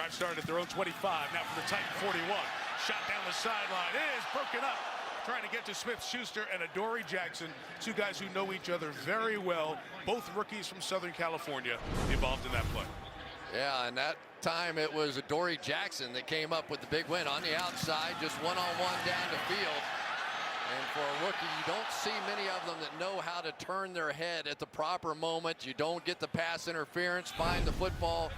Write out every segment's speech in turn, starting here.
drive started at their own 25. Now for the Titan 41. Shot down the sideline. It is broken up. Trying to get to Smith-Schuster and Adoree Jackson, two guys who know each other very well, both rookies from Southern California, involved in that play. Yeah, and that time it was Adoree Jackson that came up with the big win on the outside, just one-on-one down the field. And for a rookie, you don't see many of them that know how to turn their head at the proper moment. You don't get the pass interference, find the football.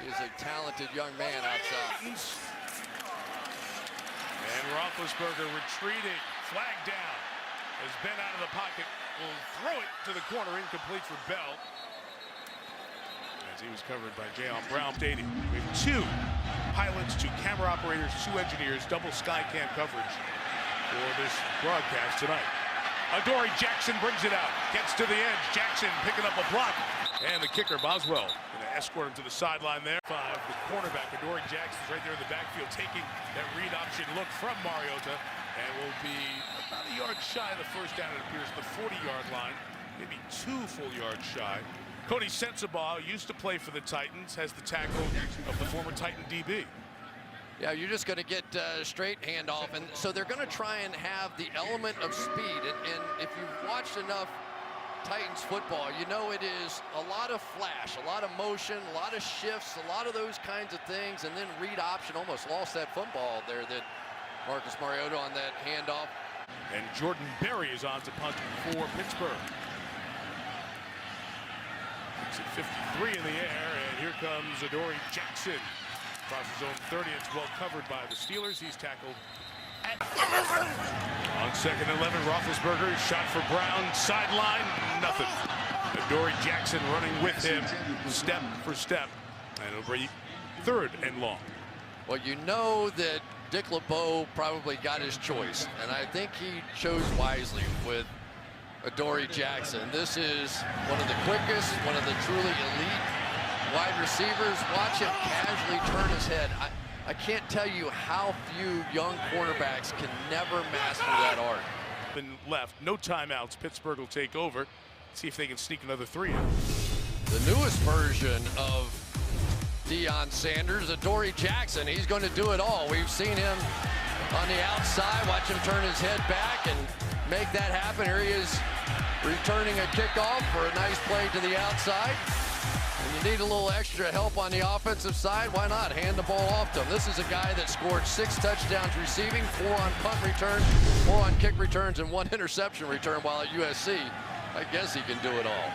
He is a talented young man outside. And Roethlisberger retreating, flag down, has been out of the pocket, will throw it to the corner, incomplete for Bell. As he was covered by Deion Brown. Stadium. We have two pilots, two camera operators, two engineers, double sky cam coverage for this broadcast tonight. Adoree Jackson brings it out, gets to the edge. Jackson picking up a block, and the kicker Boswell going to escort him to the sideline there. The cornerback Adoree Jackson's right there in the backfield, taking that read option look from Mariota, and will be about a yard shy of the first down. It appears the 40-yard line, maybe 2 full yards shy. Cody Sensabaugh used to play for the Titans, has the tackle of the former Titan DB. Yeah, you're just going to get straight handoff, and so they're going to try and have the element of speed. And if you've watched enough Titans football, you know it is a lot of flash, a lot of motion, a lot of shifts, a lot of those kinds of things, and then read option. Almost lost that football there, that Marcus Mariota on that handoff. And Jordan Berry is on to punt for Pittsburgh. It's at 53 in the air, and here comes Adoree Jackson. Across his own 30, it's well covered by the Steelers. He's tackled on second and 11. Roethlisberger shot for Brown, sideline, nothing. Adoree Jackson running with him, step for step, and it'll be 3rd and long. Well, you know that Dick LeBeau probably got his choice, and I think he chose wisely with Adoree Jackson. This is one of the quickest, one of the truly elite wide receivers. Watch him casually turn his head. I can't tell you how few young cornerbacks can never master that art. Been left, no timeouts. Pittsburgh will take over. See if they can sneak another 3 in. The newest version of Deion Sanders, Adoree Jackson. He's going to do it all. We've seen him on the outside. Watch him turn his head back and make that happen. Here he is returning a kickoff for a nice play to the outside. And you need a little extra help on the offensive side. Why not hand the ball off to him? This is a guy that scored 6 touchdowns receiving, 4 on punt returns, 4 on kick returns, and 1 interception return while at USC. I guess he can do it all.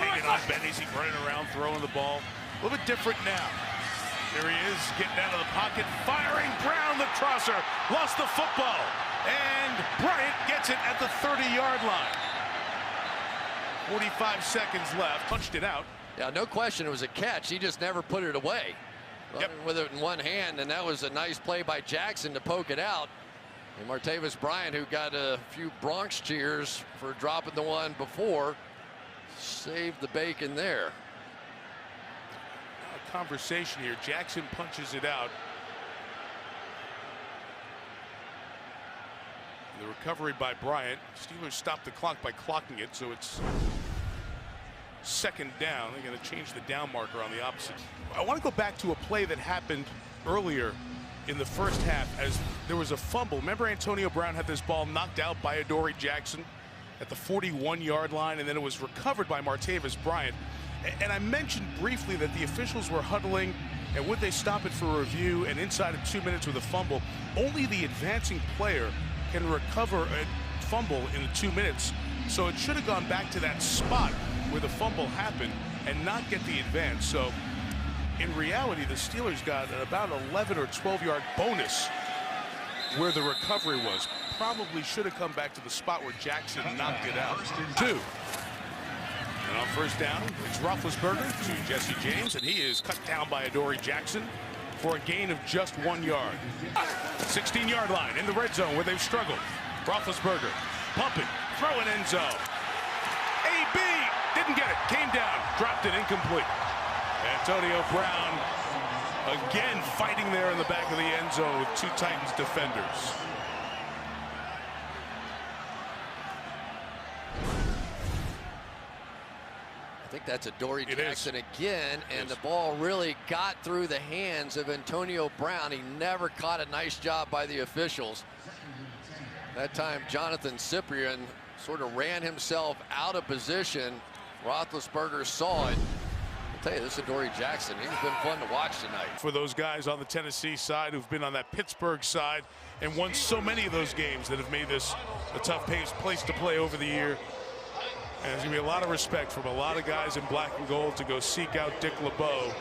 Hanging on Benny's, he running around, throwing the ball. A little bit different now. There he is, getting out of the pocket, firing. Brown, the crosser, lost the football. And Bryant gets it at the 30-yard line. 45 seconds left, punched it out. Yeah, no question it was a catch. He just never put it away. Yep. With it in one hand, and that was a nice play by Jackson to poke it out. And Martavis Bryant, who got a few Bronx cheers for dropping the one before, saved the bacon there. A conversation here. Jackson punches it out. The recovery by Bryant. Steelers stopped the clock by clocking it, so it's 2nd down. They're going to change the down marker on the opposite. I want to go back to a play that happened earlier in the first half as there was a fumble. Remember, Antonio Brown had this ball knocked out by Adoree Jackson at the 41-yard line, and then it was recovered by Martavis Bryant. And I mentioned briefly that the officials were huddling, and would they stop it for review, and inside of 2 minutes with a fumble, only the advancing player can recover a fumble in the 2 minutes. So it should have gone back to that spot where the fumble happened and not get the advance. So in reality, the Steelers got about 11 or 12-yard bonus where the recovery was. Probably should have come back to the spot where Jackson knocked it out. 2. And on first down, it's Roethlisberger to Jesse James, and he is cut down by Adoree Jackson for a gain of just 1 yard. 16-yard line in the red zone where they've struggled. Roethlisberger pumping, throwing end zone. AB didn't get it, came down, dropped it incomplete. Antonio Brown again fighting there in the back of the end zone with 2 Titans defenders. I think think that's Adoree Jackson again, and the ball really got through the hands of Antonio Brown. He never caught a nice job by the officials. That time, Jonathan Cyprian sort of ran himself out of position. Roethlisberger saw it. I'll tell you, this Adoree Jackson, he's been fun to watch tonight. For those guys on the Tennessee side who've been on that Pittsburgh side and won so many of those games that have made this a tough place to play over the year. And there's going to be a lot of respect from a lot of guys in black and gold to go seek out Dick LeBeau